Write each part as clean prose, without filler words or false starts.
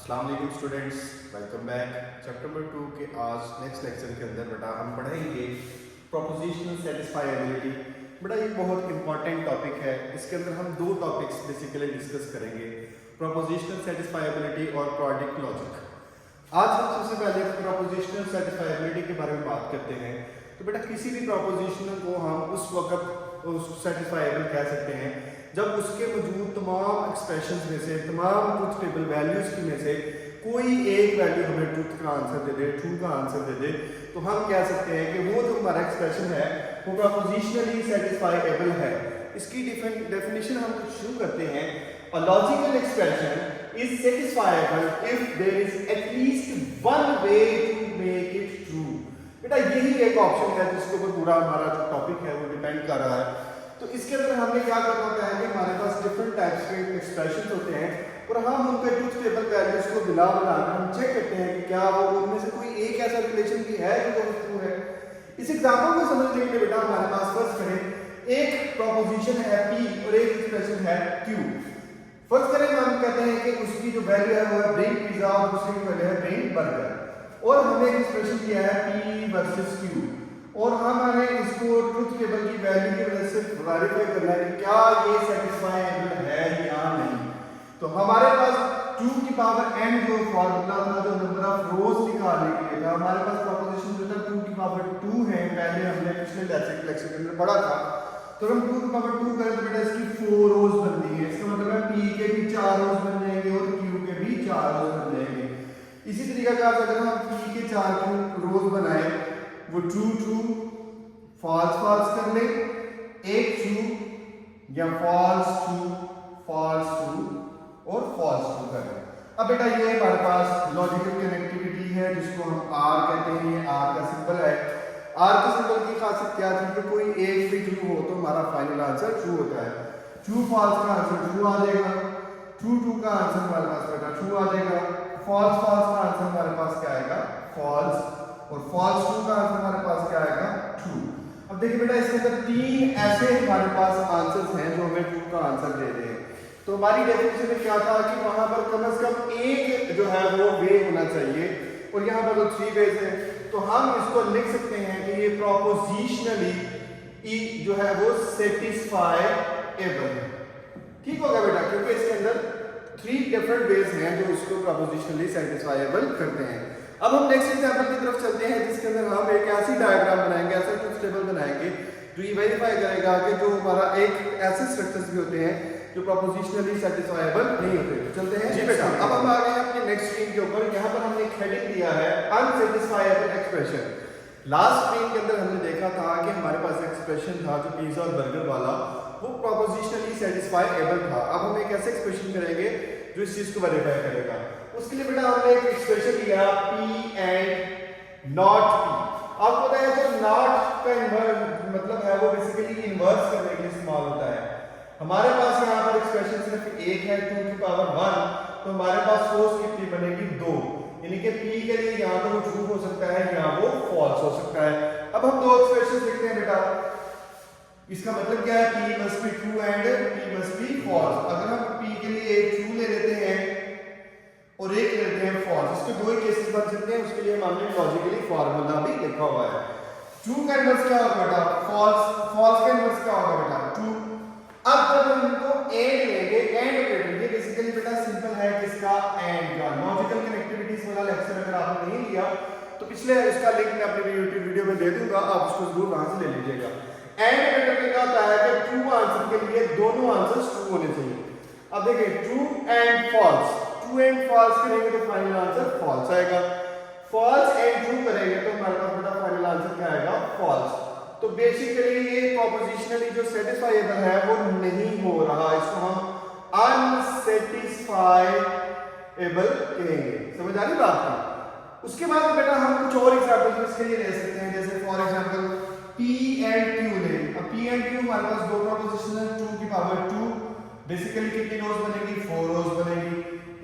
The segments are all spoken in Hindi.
अस्सलाम वालेकुम students, welcome back. Chapter number 2 के आज नेक्स्ट लेक्चर के अंदर बेटा हम पढ़ेंगे प्रोपोजिशनल सेटिस्फाइबिलिटी। बेटा ये बहुत इंपॉर्टेंट टॉपिक है। इसके अंदर हम दो टॉपिक्स बेसिकली डिस्कस करेंगे, प्रोपोजिशनल सेटिस्फाइबिलिटी और प्रोडक्ट लॉजिक। आज हम सबसे पहले प्रोपोजिशनल सेटिस्फाइबिलिटी के बारे में बात करते हैं। तो बेटा किसी भी प्रोपोजिशन को हम उस वक्त सेटिस्फाइबल कह सकते हैं जब उसके मौजूद तमाम एक्सप्रेशंस में से, तमाम ट्रुथ टेबल वैल्यूज की में से कोई एक वैल्यू हमें ट्रुथ का आंसर दे दे, ट्रू का आंसर दे दे, तो हम कह सकते हैं कि वो जो हमारा एक्सप्रेशन है वो प्रोपोजिशनली सेटिस्फाइबल है। इसकी डेफिनेशन हम शुरू करते हैं। A logical expression is satisfiable if there is at least one way to make it true. बेटा यही एक ऑप्शन है जिसके ऊपर पूरा हमारा जो टॉपिक है वो डिपेंड कर रहा है। तो इसके अंदर हमने क्या करना होता है कि हमारे पास डिफरेंट टाइप्स के एक्सप्रेशन होते हैं और हम उनके ट्रुथ टेबल वैल्यूज को बनाकर हम चेक करते हैं कि क्या वो उनमें से कोई एक ऐसा रिलेशन भी है जो ट्रू है। इस एग्जांपल को समझने के लिए बेटा हमारे पास फर्स्ट करें एक प्रोपोजिशन है P और एक एक्सप्रेशन है Q। फर्स्ट करें हम कहते हैं कि उसकी जो वैल्यू है वो है ब्रिंग पिज्जा और दूसरी की वैल्यू है ब्रिंग बर्गर और हमने एक एक्सप्रेशन किया है P वर्सेस Q और हमारे इसको ट्रुथ टेबल की वैल्यू की वजह से वेरीफाई करना है कि क्या ये सेटिस्फाइबल है या नहीं। तो हमारे पास 2 की पावर n जो फार्मूला था, जो नंबर ऑफ रोज निकालने के लिए था, हमारे पास प्रोपोजिशन जो था 2 की पावर 2 है। पहले हमने पिछले लेक्चर के अंदर पढ़ा था। तो हम 2 की पावर 2 करें तो बेटा इसकी 4 रोज बनती है। इसका मतलब है p के भी 4 रोज बन जाएंगे और q के भी 4 रोज बन जाएंगे। इसी तरीका का अगर हम p के 4 रोज बनाए वो ट्रू ट्रू फॉल्स फॉल्स कर ले, एक ट्रू या फॉल्स ट्रू फॉल्स ट्रू और फॉल्स ट्रू कर ले। अब बेटा ये हमारे पास लॉजिकल कनेक्टिविटी है जिसको हम आर कहते हैं। ये आर का सिंबल है। आर के सिंबल की खासियत क्या थी कि कोई एक भी ट्रू हो तो हमारा फाइनल आंसर ट्रू होता है। ट्रू फॉल्स का आंसर ट्रू आ जाएगा, ट्रू ट्रू का आंसर हमारे पास बेटा ट्रू आ जाएगा, फॉल्स फॉल्स का आंसर हमारे पास क्या आएगा फॉल्स और फॉल्स ट्रू का आंसर हमारे पास क्या आएगा ट्रू। अब देखिए बेटा इसके अंदर 3 ऐसे हमारे पास आंसर्स हैं जो हमें ट्रू का आंसर दे रहे हैं। तो हमारी डेफिनेशन में क्या था कि वहां पर कम से कम एक जो है वो वे होना चाहिए और यहाँ पर तो 3 वेज हैं। तो हम इसको लिख सकते हैं कि ये प्रोपोजिशनली जो है वो सेटिस्फाइबल है। ठीक होगा बेटा, क्योंकि इसके अंदर 3 डिफरेंट वेज हैं जो इसको प्रोपोजिशनली सेटिस्फाइबल करते हैं। अब हम नेक्स्ट एग्जांपल की तरफ चलते हैं जिसके अंदर हम एक ऐसी डायग्राम बनाएंगे, ऐसा ट्रुथ टेबल बनाएंगे जो ये वेरीफाई करेगा कि जो हमारा एक ऐसे स्ट्रक्चर्स भी होते हैं जो प्रोपोजिशनली सेटिस्फाइबल नहीं होते। चलते हैं जी बेटा। अब हम आ गए हैं अपने नेक्स्ट स्क्रीन के ऊपर। यहाँ पर हमने एक हेडिंग दिया है अनसेटिस्फाइबल एक्सप्रेशन। लास्ट स्क्रीन के अंदर हमने देखा था कि हमारे पास एक्सप्रेशन था जो पिज्जा और बर्गर वाला, वो प्रोपोजिशनली सेटिस्फाइबल था। अब हम एक ऐसे एक्सप्रेशन करेंगे जो इस चीज को वेरीफाई करेगा। उसके लिए बेटा हमने एक एक्सप्रेशन लिया P एंड नॉट P। आपको पता है जो नॉट का मतलब है वो बेसिकली इन्वर्स करने के लिए इस्तेमाल होता है। हमारे पास यहाँ पर एक्सप्रेशन सिर्फ एक है 2 की पावर 1, तो हमारे पास फोर्स कितनी बनेगी 2, यानी कि P के लिए यहाँ तो वो ट्रू हो सकता है या वो फॉल्स हो सकता है। अब हम दो एक्सप्रेशन लिखते हैं बेटा। इसका मतलब क्या है P must be true and P must be false. अगर हम P के लिए एक ट्रू ले लेते हैं और एक लेते हैं फॉल्स, इसके दो ही केसेस बन सकते हैं। उसके लिए हमने लॉजिकली फार्मूला भी लिखा हुआ है। ट्रू का इन्वर्स क्या होगा बेटा फॉल्स, फॉल्स का इन्वर्स क्या होगा बेटा ट्रू। अब जब हम इनको एंड लेंगे, एंड ऑपरेटर ये बेसिकली बेटा सिंपल है किसका एंड का। लॉजिकल कनेक्टिविटीज वाला लेक्चर अगर आपने नहीं लिया तो पिछले उसका लिंक मैं अपनी YouTube वीडियो में दे दूंगा, आप उसको जरूर वहां से ले लीजिएगा। एंड ऑपरेटर में क्या होता है कि ट्रू आंसर के लिए दोनों आंसर्स ट्रू होने चाहिए। अब देखिए true and false, true and false करेंगे तो फाइनल आंसर फॉल्स आएगा। फॉल्स एंड ट्रू करेंगे तो हमारे पास बेटा फाइनल आंसर क्या आएगा फॉल्स। तो बेसिकली ये प्रोपोजिशनली जो सेटिस्फाइबल है वो नहीं हो रहा, इसको हम अनसेटिस्फाइबल कहेंगे। समझ आ रही बात की। उसके बाद बेटा हम कुछ और एग्जांपल्स इसके लिए ले सकते हैं, जैसे for example P and Q ले। अब P एंड Q हमारे पास दो प्रोपोजिशन है 2 की पावर 2, बेसिकली कितनी रोज बनेगी 4 रोज बनेगी।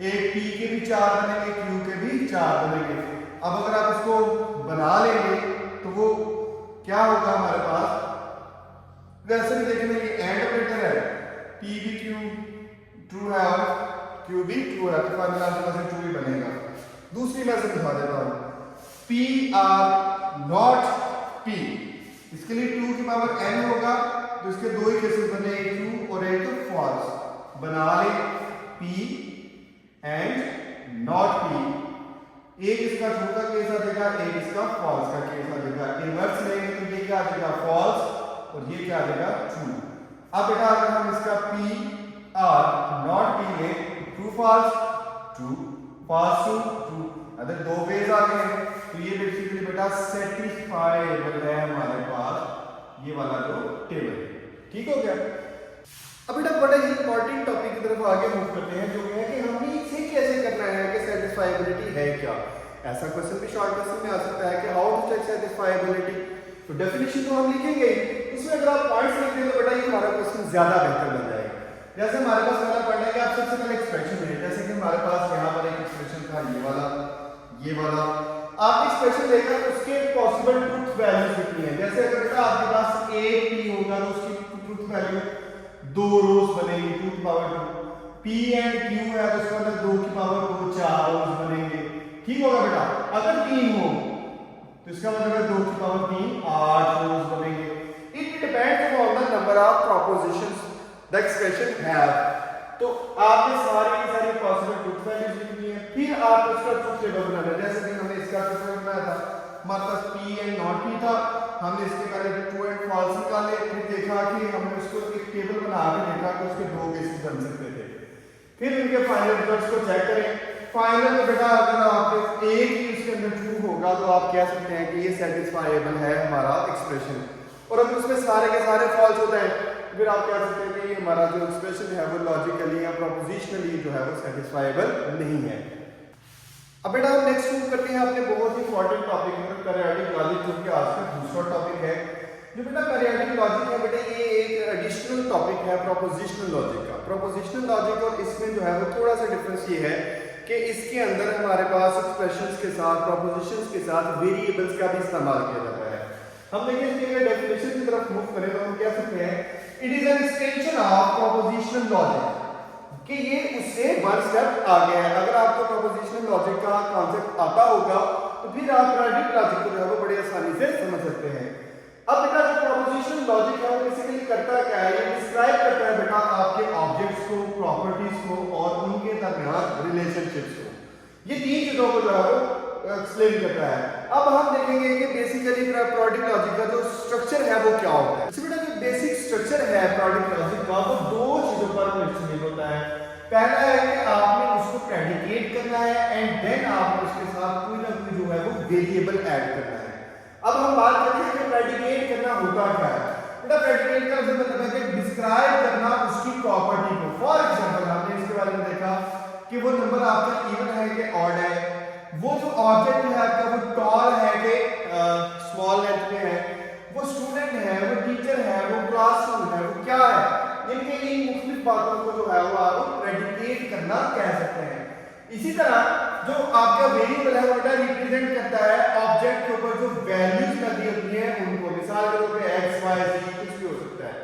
एक P के भी 4 बनेंगे, Q के भी 4 बनेंगे। अब अगर आप इसको बना लेंगे तो वो क्या होगा हमारे पास, वैसे भी देखें ये एंड ऑपरेटर है, P भी Q ट्रू है और Q भी ट्रू है, तो फाइनल आंसर ट्रू ही बनेगा। केसेस बने, एक ट्रू और एक फॉल्स बना ले, P एंड नॉट P। एक इसका ट्रू का केस आ जाएगा, एक इसका फॉल्स का केस आ जाएगा। इनवर्स लेंगे तो ये क्या आ जाएगा, फॉल्स, और ये क्या आ जाएगा, ट्रू। अब बेटा अगर हम इसका P और नॉट P लें, true false, true false true true, अगर दो वेज आ गए हैं तो ये बेसिकली बेटा सेटिस्फाइबल है हमारे पास ये वाला जो टेबल है। ठीक हो गया। अब बेटा बड़ा ही इंपॉर्टेंट टॉपिक की तरफ आगे मूव करते हैं, जो है कि हमें इसे कैसे करना है कि सेटिस्फाइबिलिटी है क्या। ऐसा क्वेश्चन भी शॉर्ट क्वेश्चन में आ सकता है कि हाउ टू चेक सेटिस्फाइबिलिटी। तो डेफिनेशन तो हम लिखेंगे, उसमें अगर आप पॉइंट्स लिख दें तो बेटा ये हमारा क्वेश्चन ज्यादा बेहतर बन जाएगा। जैसे हमारे पास पहला पढ़ना है कि आप सबसे पहले एक्सप्रेशन है, जैसे कि हमारे पास यहाँ पर एक एक्सप्रेशन था ये वाला। आप एक्सप्रेशन लेकर उसके पॉसिबल ट्रूथ वैल्यूज लिखनी है। जैसे अगर बेटा आपके पास A P होगा तो उसकी ट्रूथ वैल्यू 2 रोज बनेगी, 2 की पावर 2। P एंड Q है तो उसका मतलब 2 की पावर 2 4 रोज बनेंगे। ठीक होगा बेटा। अगर 3 हो तो इसका मतलब है 2 की पावर 3 8 रोज बनेंगे। It depends on the number of propositions the expression have. तो आपने सारी पॉसिबल ट्रूथ वैल्यूज लिखनी है, फिर आप उसका ट्रूथ टेबल बनाना है। जैसे कि हमने इसका ट्रूथ टेबल बनाया था, हमारे पास P एंड नॉट P था, हमने इसके पहले ट्रू एंड फॉल्स निकाले, फिर देखा कि हमने उसको एक टेबल बना के देखा कि उसके दो केसेस बन सकते थे। फिर उनके फाइनल रिजल्ट्स को चेक करें। फाइनल में बेटा अगर आपके एक ही उसके अंदर ट्रू होगा तो आप कह सकते हैं कि ये सेटिस्फाइबल है हमारा एक्सप्रेशन। और अगर उसमें सारे के सारे फॉल्स होते हैं फिर आप कह सकते हैं कि ये हमारा जो एक्सप्रेशन है वो लॉजिकली या प्रोपोजिशनली जो है वो सेटिस्फाइबल नहीं है। अब बेटा हम नेक्स्ट मूव करते हैं अपने बहुत ही इंपॉर्टेंट टॉपिक में, पीरियोडिक लॉजिक, जो कि आज का दूसरा टॉपिक है। जो बेटा पीरियोडिक लॉजिक है बेटा ये एक एडिशनल टॉपिक है प्रोपोजिशनल लॉजिक का। प्रोपोजिशनल लॉजिक और इसमें जो है वो थोड़ा सा डिफरेंस ये है कि इसके अंदर हमारे पास एक्सप्रेशंस के साथ, प्रोपोजिशंस के साथ वेरिएबल्स का भी इस्तेमाल किया जाता है। हम देखिए इसकी अगर डेफिनेशन की तरफ मूव करें तो हम कह सकते हैं it is an extension of prepositional logic, कि ये उससे वन स्टेप आगे है। अगर आपको प्रोपोजिशनल लॉजिक का कॉन्सेप्ट आता होगा तो फिर आप पीरियोडिक लॉजिक को जो है वो बड़ी आसानी से समझ सकते हैं। अब बेटा जो प्रोपोजिशनल लॉजिक है वो बेसिकली करता क्या है, ये डिस्क्राइब करता है बेटा आपके ऑब्जेक्ट्स को, प्रॉपर्टीज को और उनके दरमियान रिलेशनशिप्स को। ये तीन चीजों को जो है वो एक्सप्लेन करता है। अब हम देखेंगे कि बेसिकली पीरियोडिक लॉजिक का जो स्ट्रक्चर है वो क्या होता है। इसमें बेटा जो बेसिक स्ट्रक्चर है पीरियोडिक लॉजिक का वो दो चीजों पर मुश्तमिल होता है। पहला है कि आपने उसको प्रेडिकेट करना है एंड देन आपने उसके साथ कोई ना कोई जो है वो वेरिएबल ऐड करना है। अब हम बात करते हैं कि प्रेडिकेट करना होता क्या है। बेटा प्रेडिकेट का मतलब है कि डिस्क्राइब करना उसकी प्रॉपर्टी को। फॉर एग्जांपल हमने इसके बारे में देखा कि वो नंबर आपका इवन है कि ऑड है, वो जो ऑब्जेक्ट है आपका वो टॉल है कि स्मॉल लेंथ में है, वो स्टूडेंट है, वो टीचर है, वो क्लासरूम है, वो क्या है, इनके इन मुख्तलिफ बातों को जो है वो आप प्रेडिकेट करना कह सकते हैं। इसी तरह जो आपका वेरिएबल है वो रिप्रेजेंट करता है ऑब्जेक्ट के ऊपर जो वैल्यूज लगी होती हैं उनको। मिसाल के तौर पे x y z कुछ भी हो सकता है।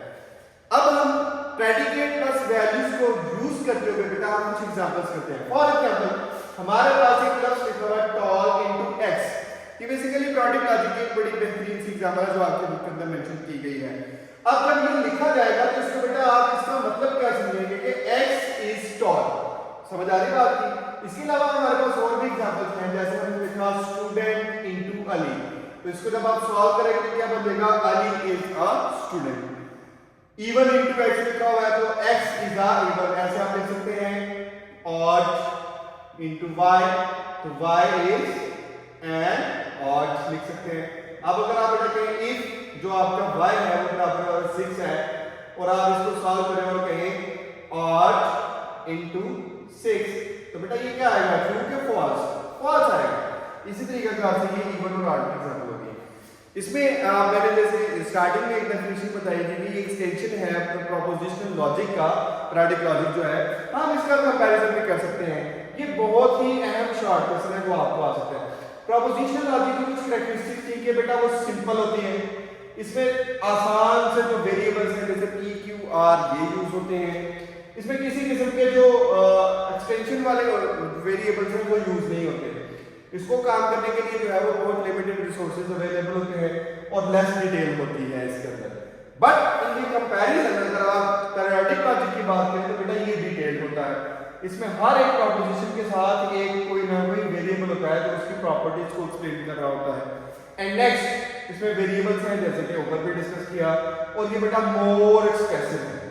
अब हम प्रेडिकेट प्लस वैल्यूज को यूज करते हुए बेटा हम कुछ एग्जांपल्स करते हैं। फॉर एग्जांपल हमारे पास एक लफ्ज लिखा हुआ है टॉल इनटू x। ये बेसिकली पीरियोडिक लॉजिक की एक बड़ी बेहतरीन सी एग्जांपल है जो आपके बुक के अंदर मेंशन की गई है। अब जब ये लिखा जाएगा तो इसको बेटा आप इसका मतलब क्या समझेंगे कि x इज टॉल। समझ आ रही बात की? इसके अलावा हमारे पास और भी एग्जांपल्स हैं, जैसे हमने लिखा स्टूडेंट इनटू अली। तो इसको जब आप सॉल्व करेंगे तो क्या बनेगा, Ali is a student. Even into x लिखा हुआ है तो x इज अ इवन, ऐसे आप लिख सकते हैं। ऑड इनटू y तो y इज एन ऑड लिख सकते हैं। अब अगर आप लिखें इफ जो आपका y है वो बराबर 6 है और आप इसको सॉल्व करें और कहें ऑड इनटू 6 तो बेटा ये क्या आएगा, ट्रू के फॉल्स? फॉल्स आएगा। इसी तरीके से ये इवन और ऑड की एग्जांपल होगी। इसमें मैंने जैसे स्टार्टिंग में एक डेफिनेशन बताई थी कि ये एक्सटेंशन है प्रोपोजिशनल लॉजिक का, पीरियोडिक लॉजिक जो है, हम इसका कंपैरिजन भी कर सकते हैं। ये बहुत ही अहम शॉर्ट क्वेश्चन है जो आपको आ सकता है। प्रोपोजिशनल लॉजिक की कुछ कैरेक्टरिस्टिक्स थी कि बेटा वो सिंपल होती है, इसमें आसान से जो वेरिएबल्स हैं जैसे p q r ये यूज होते हैं। इसमें किसी किस्म के जो एक्सटेंशन वाले वेरिएबल्स हैं वो यूज नहीं होते। इसको काम करने के लिए जो है वो बहुत लिमिटेड रिसोर्सेज अवेलेबल होते हैं और लेस डिटेल होती है इसके अंदर। बट इनके कंपैरिजन अगर आप पीरियोडिक लॉजिक की बात करें तो बेटा ये डिटेल्ड होता है। इसमें हर एक प्रोपोजिशन के साथ एक कोई ना कोई वेरिएबल होता है जो उसकी प्रॉपर्टीज को एक्सप्लेन कर रहा होता है। एंड नेक्स्ट इसमें वेरिएबल्स हैं जैसे कि ऊपर भी डिस्कस किया, और ये बेटा मोर एक्सप्रेसिव है।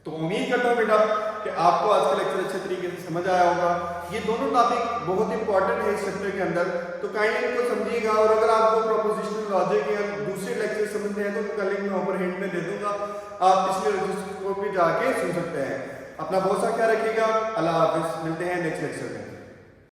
तो उम्मीद करता हूँ बेटा कि आपको आज का लेक्चर अच्छे तरीके से समझ आया होगा। ये दोनों टॉपिक बहुत इंपॉर्टेंट है इस चैप्टर के अंदर, तो काइंडली इनको समझिएगा। और अगर आपको प्रोपोजिशनल लॉजिक या दूसरे लेक्चर समझने हैं तो उनका लिंक मैं ऊपर हिंट में दे दूंगा, आप पिछले लेक्चर को भी जाके सुन सकते हैं। अपना बहुत सा ख्याल रखिएगा। अल्लाह हाफिज, मिलते हैं नेक्स्ट लेक्चर में।